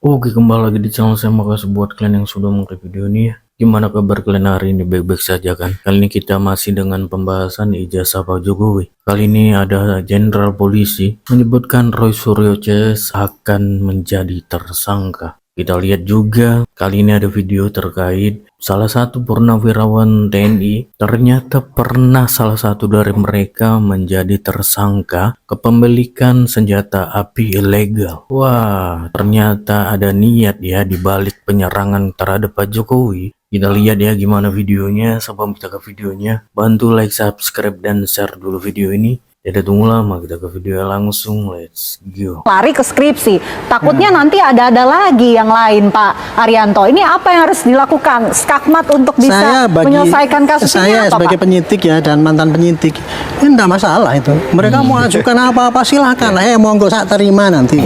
Oke, kembali lagi di channel saya. Makasih buat kalian yang sudah mengklik video ini ya. Gimana kabar kalian hari ini? Baik-baik saja kan? Kali ini kita masih dengan pembahasan ijazah Pak Jokowi. Kali ini ada Jenderal Polisi menyebutkan Roy Suryo CS akan menjadi tersangka. Kita lihat juga kali ini ada video terkait salah satu purnawirawan TNI ternyata pernah salah satu dari mereka menjadi tersangka kepemilikan senjata api ilegal. Wah, ternyata ada niat ya di balik penyerangan terhadap Pak Jokowi. Kita lihat ya gimana videonya. Sebelum kita ke videonya, bantu like, subscribe, dan share dulu video ini. Tidak tunggu lama, kita ke video langsung, let's go. Lari ke skripsi, takutnya nanti ada lagi yang lain, Pak Arianto. Ini apa yang harus dilakukan Skakmat untuk bisa menyelesaikan kasus ini? Saya sebagai penyidik ya, dan mantan penyidik, ini enggak masalah itu. Mereka mau ajukan apa-apa silahkan, monggo saya terima nanti.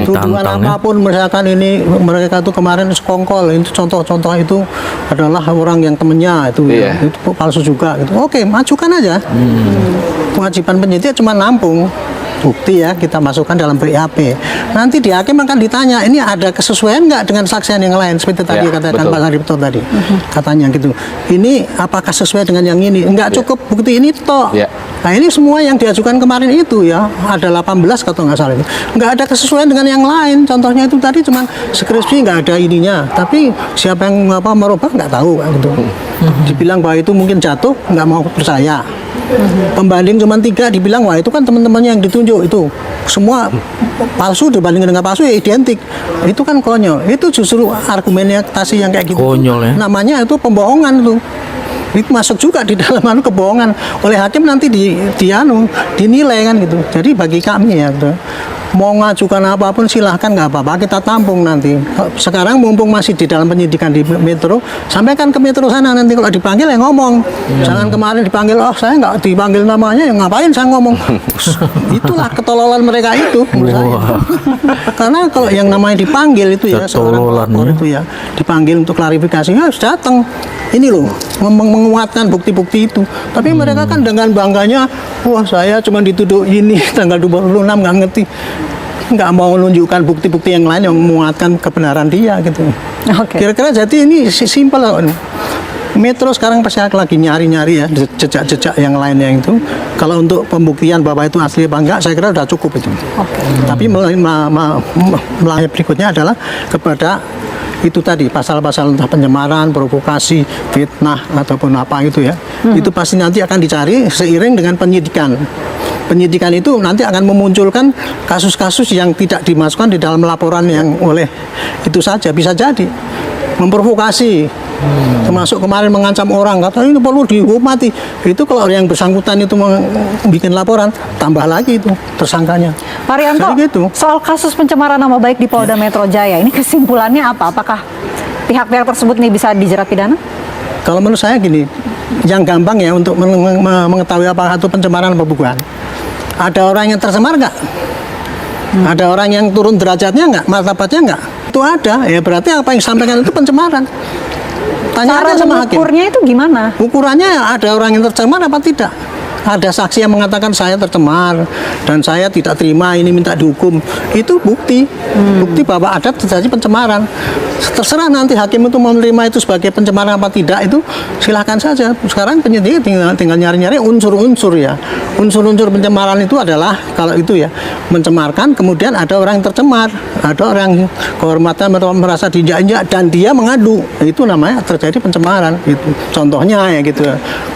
Tuduhan apapun, misalkan ini mereka tuh kemarin sekongkol, itu contoh-contoh itu adalah orang yang temennya itu, itu palsu juga gitu. Oke, majukan aja. Kewajiban penyidik cuma nampung bukti ya, kita masukkan dalam BAP. Nanti di hakim akan ditanya, ini ada kesesuaian nggak dengan saksian yang lain, seperti tadi katakan Pak Saripto tadi, katanya gitu. Ini apakah sesuai dengan yang ini? Nggak cukup bukti ini toh. Nah ini semua yang diajukan kemarin itu ya, ada 18 kalau nggak salah itu. Nggak ada kesesuaian dengan yang lain. Contohnya itu tadi cuma skripsi nggak ada ininya, tapi siapa yang merubah nggak tahu gitu. Dibilang bahwa itu mungkin jatuh, nggak mau percaya. Pembanding cuma 3, dibilang wah itu kan teman-temannya yang ditunjuk itu semua palsu, dibandingkan dengan palsu ya identik. Itu kan konyol. Itu justru argumentasi yang kayak gitu. Konyol ya. Namanya itu pembohongan tuh. Itu masuk juga di dalam kebohongan oleh hakim, nanti dinilai kan gitu. Jadi bagi kami ya gitu, mau ngajukan apapun silahkan, nggak apa-apa, kita tampung nanti. Sekarang mumpung masih di dalam penyidikan di Metro, sampaikan ke Metro sana, nanti kalau dipanggil ya ngomong. Jangan kemarin dipanggil, oh saya nggak dipanggil namanya, ya ngapain saya ngomong. Itulah ketololan mereka itu menurut saya. Karena kalau yang namanya dipanggil itu ya, seorang pelapor itu ya dipanggil untuk klarifikasi, ya harus datang. Ini loh, menguatkan bukti-bukti itu. Tapi mereka kan dengan bangganya, wah saya cuma dituduh ini tanggal 26, nggak ngerti, nggak mau menunjukkan bukti-bukti yang lain yang menguatkan kebenaran dia gitu. Kira-kira jadi ini simpel loh. Metro sekarang pasti lagi nyari-nyari ya jejak-jejak yang lainnya itu. Kalau untuk pembuktian bahwa itu asli apa enggak, saya kira sudah cukup itu. Tapi melalui berikutnya adalah kepada itu tadi pasal-pasal entah pencemaran, provokasi, fitnah ataupun apa itu ya. Itu pasti nanti akan dicari seiring dengan penyidikan. Penyidikan itu nanti akan memunculkan kasus-kasus yang tidak dimasukkan di dalam laporan yang oleh itu saja, bisa jadi memprovokasi. Termasuk kemarin mengancam orang, kata ini perlu dihukum mati. Itu kalau yang bersangkutan itu bikin laporan, tambah lagi itu tersangkanya. Pak Arianto, gitu. Soal kasus pencemaran nama baik di Polda Metro Jaya, ini kesimpulannya apa? Apakah pihak-pihak tersebut nih bisa dijerat pidana? Kalau menurut saya gini, yang gampang ya untuk mengetahui apakah itu pencemaran apa bukan. Ada orang yang tercemar nggak? Ada orang yang turun derajatnya nggak? Martabatnya nggak? Itu ada, ya berarti apa yang disampaikan itu pencemaran. Tanya aja sama hakim. Ukurnya itu gimana? Ukurannya ada orang yang tercemar apa tidak? Ada saksi yang mengatakan saya tercemar dan saya tidak terima, ini minta dihukum. Itu bukti, bukti bahwa ada terjadi pencemaran. Terserah nanti hakim itu mau menerima itu sebagai pencemaran apa tidak, itu silahkan saja. Sekarang penyidik tinggal nyari-nyari unsur-unsur ya. Unsur-unsur pencemaran itu adalah kalau itu ya mencemarkan, kemudian ada orang yang tercemar, ada orang kehormatan merasa diinjak-injak dan dia mengadu, itu namanya terjadi pencemaran. Itu contohnya ya gitu.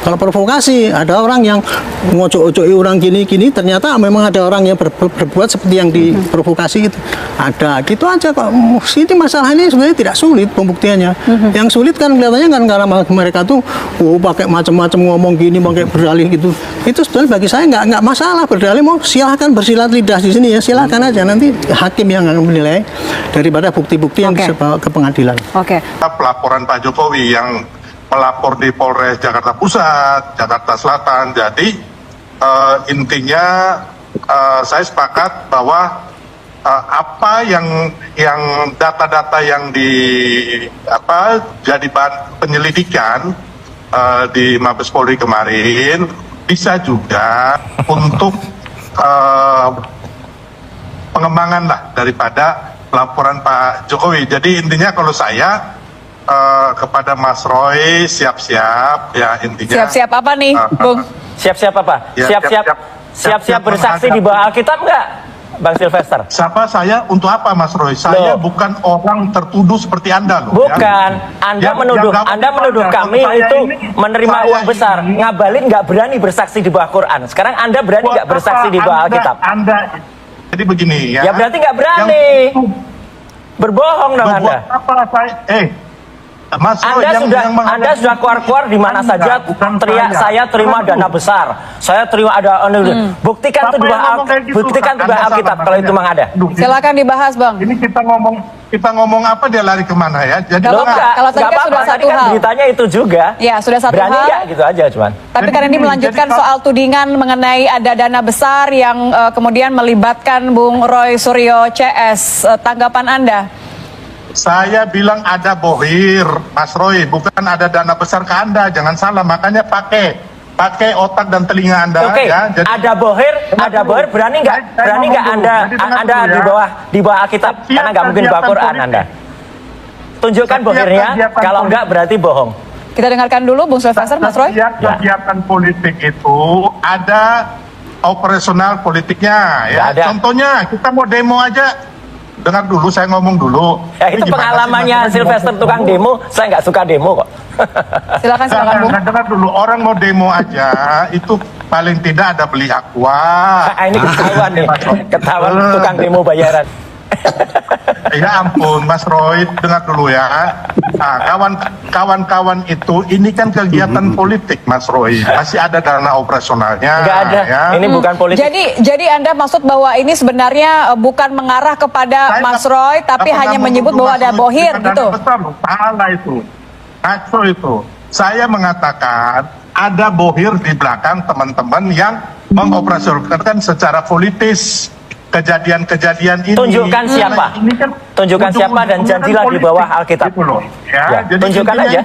Kalau provokasi, ada orang yang ngocok-ngocoki orang gini-gini, ternyata memang ada orang yang berbuat seperti yang diprovokasi itu. Ada, gitu aja kok. Ini masalah ini sebenarnya tidak sulit pembuktiannya. Yang sulit kan kelihatannya kan karena mereka tuh pakai macam-macam ngomong gini, pakai berdalih gitu. Itu sebenarnya bagi saya nggak masalah berdalih, mau silahkan bersilat lidah di sini ya, silahkan aja, nanti hakim yang akan menilai daripada bukti-bukti yang bisa bawa ke pengadilan. Pelaporan Pak Jokowi yang melapor di Polres Jakarta Pusat, Jakarta Selatan. Jadi intinya saya sepakat bahwa apa yang data-data yang jadi bahan penyelidikan di Mabes Polri kemarin bisa juga untuk pengembangan lah daripada laporan Pak Jokowi. Jadi intinya kalau saya kepada Mas Roy siap-siap ya intinya. Siap-siap apa nih, Bung? Siap-siap apa? Ya, Siap-siap bersaksi di bawah Alkitab nggak, Bang Sylvester? Siapa saya untuk apa Mas Roy? Saya bukan orang tertuduh seperti Anda loh. Bukan, Anda menuduh kami itu menerima uang besar. Ngabalin nggak berani bersaksi di bawah Quran. Sekarang Anda berani nggak bersaksi di bawah Alkitab? Jadi begini ya. Ya berarti nggak berani. Berbohong dong Anda. Apa saya? Mas Roy, Anda sudah keluar-keluar di mana saja teriak saya terima dana besar. Saya terima ada buktikan itu di Alkitab kalau itu memang ada. Silakan dibahas, Bang. Ini kita ngomong apa dia lari kemana ya? Jadi kalau tadi kan sudah satu hal. Beritanya itu juga. Ya, sudah satu berani hal. Berani gitu aja cuman. Tapi kan ini melanjutkan soal tudingan mengenai ada dana besar yang kemudian melibatkan Bung Roy Suryo CS. Tanggapan Anda? Saya bilang ada bohir, Mas Roy, bukan ada dana besar ke Anda, jangan salah. Makanya pakai otak dan telinga Anda. Oke, ya. Jadi, ada bohir, berani nggak Anda di bawah Alkitab? Karena nggak mungkin bawa Quran Anda. Tunjukkan bohirnya, kalau nggak berarti bohong. Kita dengarkan dulu Bung Sylvester, Mas Roy. Kegiatan politik itu ada operasional politiknya. Ya. Contohnya kita mau demo aja. Dengar dulu, saya ngomong dulu. Ya itu pengalamannya Sylvester tukang demo, saya nggak suka demo kok. Silakan Bung. Dengar dulu, orang mau demo aja, itu paling tidak ada beli aqua. Nah, ini ketahuan nih, ketahuan tukang demo bayaran. Ya ampun, Mas Roy, dengar dulu ya. Nah, kawan-kawan itu, ini kan kegiatan politik, Mas Roy. Masih ada dana operasionalnya. Nggak ada, ya. Ini bukan politik. Jadi Anda maksud bahwa ini sebenarnya bukan mengarah kepada Mas Roy, tapi hanya menyebut bahwa ada bohir gitu? Salah itu. Ngaco itu. Saya mengatakan ada bohir di belakang teman-teman yang mengoperasionalkan secara politis kejadian-kejadian ini. Tunjukkan siapa? Ini kan tunjukkan siapa dan janjilah di bawah Alkitab. Gitu loh. Ya, jadi tunjukkan aja.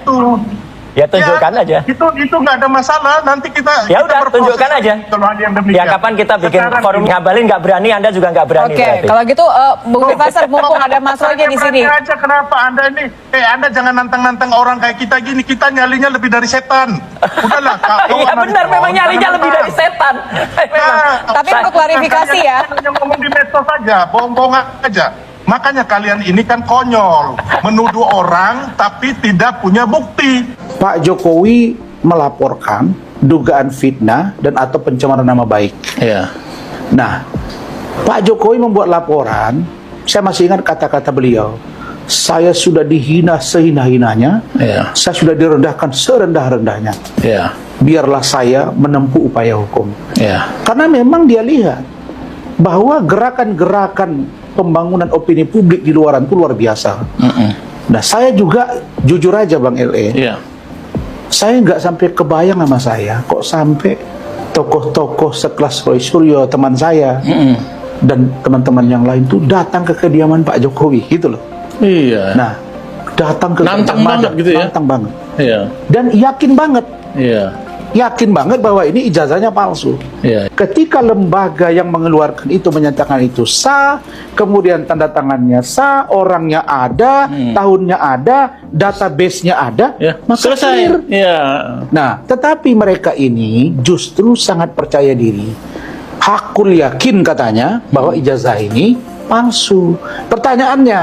Ya tunjukkan aja. Itu nggak ada masalah. Nanti kita. Ya udah tunjukkan aja. Kalau ada yang demikian. Ya kapan kita bikin forum ngabalin nggak berani, Anda juga nggak berani. Oke, kalau gitu Bung Sylvester mumpung ada Mas Roy di sini. Aja kenapa Anda ini? Anda jangan nantang-nantang orang kayak kita gini. Kita nyalinya lebih dari setan. Udahlah. Iya benar, memang nyalinya lebih dari setan. Tapi untuk klarifikasi ya. Yang ngomong di medsos saja, bohong-bohong aja. Makanya kalian ini kan konyol, menuduh orang tapi tidak punya bukti. Pak Jokowi melaporkan dugaan fitnah dan atau pencemaran nama baik. Ya. Nah, Pak Jokowi membuat laporan, saya masih ingat kata-kata beliau. Saya sudah dihina sehina-hinanya, Ya. saya sudah direndahkan serendah-rendahnya. Ya. Biarlah saya menempuh upaya hukum. Ya. Karena memang dia lihat bahwa gerakan-gerakan pembangunan opini publik di luaran itu luar biasa. Nah, saya juga jujur aja Bang LE, Ya. saya nggak sampai kebayang sama saya, kok sampai tokoh-tokoh sekelas Roy Suryo, teman saya, dan teman-teman yang lain tuh datang ke kediaman Pak Jokowi, gitu loh. Iya. Nah, datang ke Nantang kediaman, banget gitu ya? Nantang banget. Iya. Dan yakin banget, Iya. yakin banget bahwa ini ijazahnya palsu. Iya. Ketika lembaga yang mengeluarkan itu menyatakan itu sah, kemudian tanda tangannya sah, orangnya ada, tahunnya ada, database-nya ada, Ya. maka Selesai. clear. Iya. Nah, tetapi mereka ini justru sangat percaya diri. Hakul yakin katanya bahwa ijazah ini palsu. Pertanyaannya,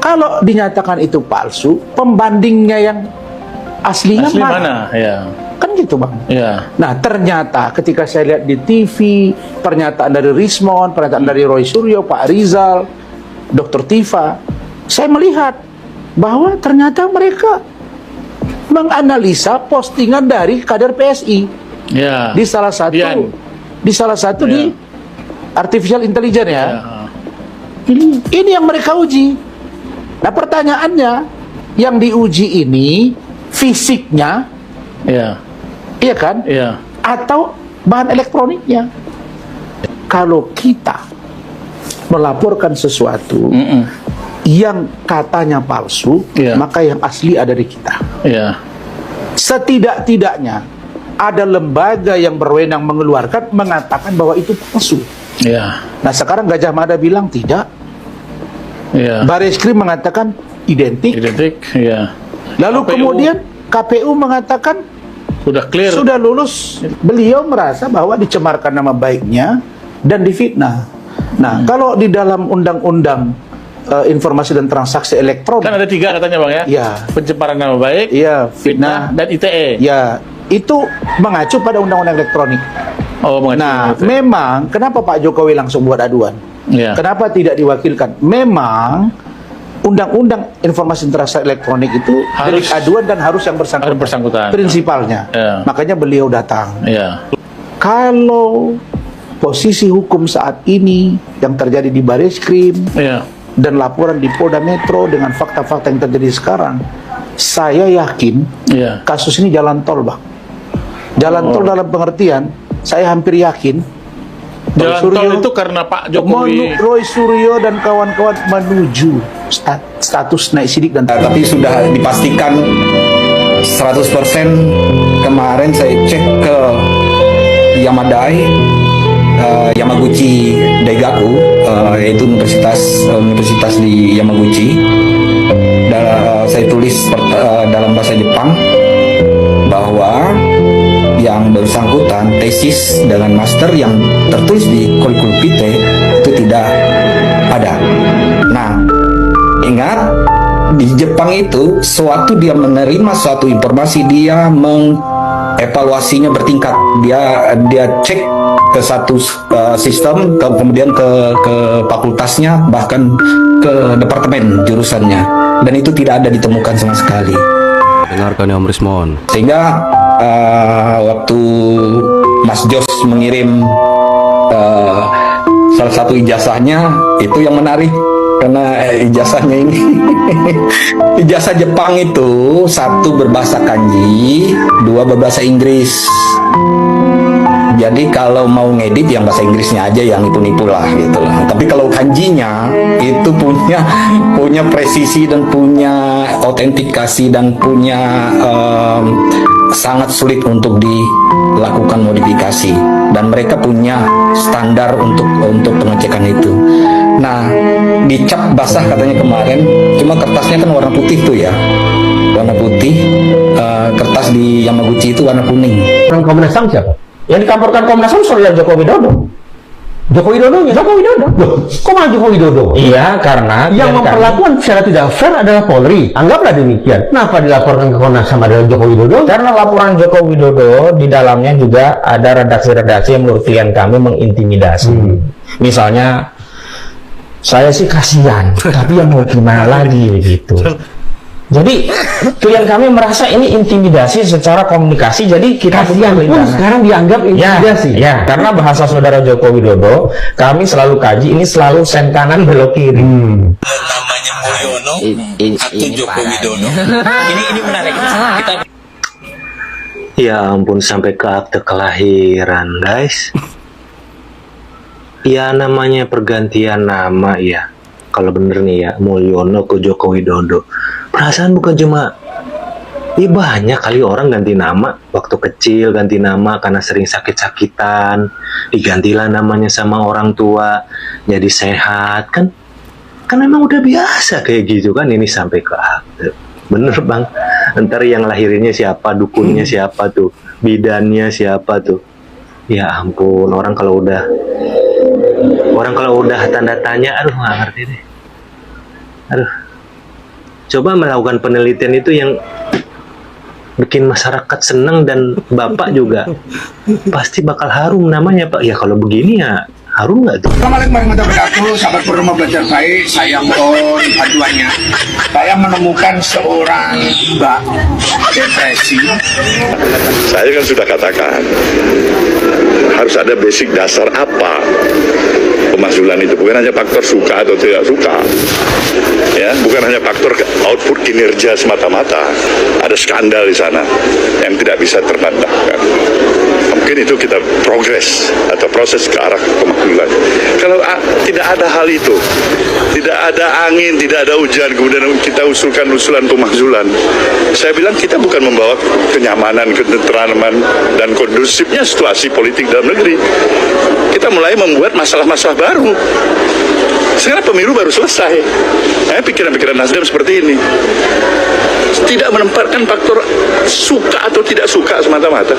kalau dinyatakan itu palsu, pembandingnya yang aslinya Asli mana? mana? Ya. Kan gitu Bang. Ya. Nah, ternyata ketika saya lihat di TV, pernyataan dari Rismon, pernyataan dari Roy Suryo, Pak Rizal, Dr. Tifa, saya melihat bahwa ternyata mereka menganalisa postingan dari kader PSI Ya. di salah satu Dian. di Ya. artificial intelligence ya. Ya. Ini yang mereka uji. Nah, pertanyaannya, yang diuji ini fisiknya, Ya. iya kan? Ya. Atau bahan elektroniknya. Kalau kita melaporkan sesuatu yang katanya palsu, Iya. maka yang asli ada di kita. Ya. Setidak-tidaknya ada lembaga yang berwenang mengeluarkan mengatakan bahwa itu palsu. Ya. Nah, sekarang Gajah Mada bilang tidak. Iya. Bareskrim mengatakan identik. Identik, ya. Lalu KPU. kemudian KPU mengatakan Sudah clear. sudah lulus. Beliau merasa bahwa dicemarkan nama baiknya dan difitnah. Nah, kalau di dalam undang-undang informasi dan transaksi elektronik, Kan ada 3 katanya Bang ya? ya, Pencemaran nama baik, ya, fitnah, fitnah, dan ITE. ya, itu mengacu pada undang-undang elektronik. Oh, mengacu Nah, ITE. memang kenapa Pak Jokowi langsung buat aduan? Ya. Kenapa tidak diwakilkan? Memang undang-undang informasi transaksi elektronik itu Harus- delik aduan dan harus yang bersangkutan. Harus bersangkutan. Prinsipalnya. Ya. Makanya beliau datang. Ya. Kalau posisi hukum saat ini yang terjadi di Bareskrim Ya. dan laporan di Polda Metro dengan fakta-fakta yang terjadi sekarang, saya yakin Ya. kasus ini jalan tol, Bang. Jalan tol dalam pengertian, saya hampir yakin Jalan tol itu karena Pak Jokowi. Roy Suryo dan kawan-kawan menuju status naik sidik dan Tapi sudah dipastikan 100%. Kemarin saya cek ke Yamadai, Yamaguchi Daigaku, yaitu universitas di Yamaguchi. Saya tulis dalam bahasa Jepang bahwa yang bersangkutan tesis dengan master yang tertulis di kurikulum vitae itu tidak ada. Nah, ingat di Jepang itu suatu dia menerima suatu informasi, dia mengevaluasinya bertingkat. Dia cek ke satu sistem, kemudian ke fakultasnya, bahkan ke departemen jurusannya, dan itu tidak ada ditemukan sama sekali. Dengarkan Om Rismon. Sehingga waktu Mas Jos mengirim salah satu ijazahnya, itu yang menarik karena ijazahnya ini ijazah Jepang itu 1 berbahasa kanji, 2 berbahasa Inggris. Jadi kalau mau ngedit yang bahasa Inggrisnya aja yang nipu-nipu lah gitu lah. Tapi kalau kanjinya itu punya presisi dan punya autentikasi dan punya sangat sulit untuk dilakukan modifikasi, dan mereka punya standar untuk pengecekan itu. Nah, dicap basah katanya kemarin, cuma kertasnya kan warna putih tuh ya, warna putih. Kertas di Yamaguchi itu warna kuning. Komnas HAM siapa? Yang dikamporkan Komnas HAM soal Joko Widodo. Joko Widodonya? Joko Widodo. Loh, kok malah Joko Widodo? Iya, karena yang memperlakukan secara tidak fair adalah Polri. Anggaplah demikian. Kenapa dilaporkan ke Komnas HAM adalah Joko Widodo? Karena laporan Joko Widodo di dalamnya juga ada redaksi-redaksi yang menurut klien kami mengintimidasi. Misalnya, saya sih kasihan, tapi yang mau gimana lagi begitu. Jadi klien kami merasa ini intimidasi secara komunikasi, jadi kita pun sekarang dianggap intimidasi. Ya, karena bahasa saudara Joko Widodo, kami selalu kaji, ini selalu sen kanan belok kiri. Namanya Mulyono atau Joko Widodo. Ini menarik. Kita Ya ampun, sampai ke akte kelahiran, guys. Ya namanya pergantian nama ya. Kalau bener nih ya, Mulyono ke Joko Widodo. Perasaan bukan cuma, ya banyak kali orang ganti nama. Waktu kecil ganti nama karena sering sakit-sakitan. Digantilah namanya sama orang tua. Jadi sehat kan. Kan memang udah biasa kayak gitu kan. Ini sampai ke akte. Bener bang. Ntar yang lahirinnya siapa, dukunnya siapa tuh, bidannya siapa tuh. Ya ampun, orang kalau udah tanda tanya, aduh nggak ngerti deh. Aduh, coba melakukan penelitian itu yang bikin masyarakat senang dan bapak juga pasti bakal harum namanya pak. Ya kalau begini ya harum nggak tuh? Assalamualaikum warahmatullahi wabarakatuh, sahabat Purma Belajar Baik. Saya mohon aduannya. Saya menemukan seorang mbak depresi. Saya kan sudah katakan harus ada basic dasar apa pemakzulan itu, bukan hanya faktor suka atau tidak suka, ya, bukan hanya faktor output kinerja semata-mata. Ada skandal di sana yang tidak bisa terbantahkan. Mungkin itu kita progres atau proses ke arah pemakzulan. Kalau tidak ada hal itu, tidak ada angin, tidak ada hujan, kemudian kita usulkan usulan pemakzulan, saya bilang kita bukan membawa kenyamanan, ketenteraman, dan kondusifnya situasi politik dalam negeri. Kita mulai membuat masalah-masalah baru. Sekarang pemilu baru selesai. Pikiran-pikiran Nasdem seperti ini. Tidak menempatkan faktor suka atau tidak suka semata-mata.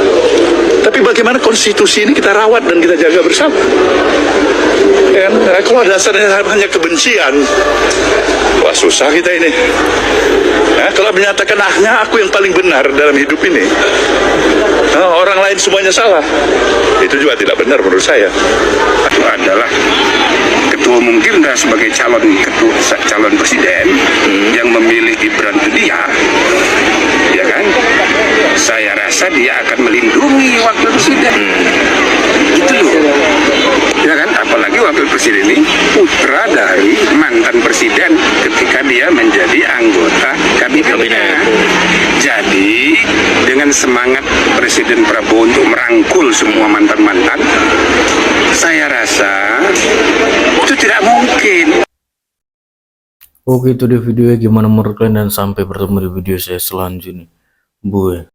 Tapi bagaimana konstitusi ini kita rawat dan kita jaga bersama. Kalau dasarnya hanya kebencian, wah susah kita ini. Kalau menyatakan hanya aku yang paling benar dalam hidup ini, orang lain semuanya salah, itu juga tidak benar menurut saya. Itu adalah Ketua Umum Gerindra sebagai calon presiden yang memilih Gibran itu dia, ya kan? Saya rasa dia akan melindungi wakil presiden, gitu loh, ya kan? Apalagi wakil presiden ini putra dari mantan presiden ketika dia menjadi anggota kabinetnya. Jadi dengan semangat Presiden Prabowo untuk merangkul semua mantan-mantan, saya rasa itu tidak mungkin. Oke, itu dia videonya. Gimana menurut kalian, dan sampai bertemu di video saya selanjutnya. Bye.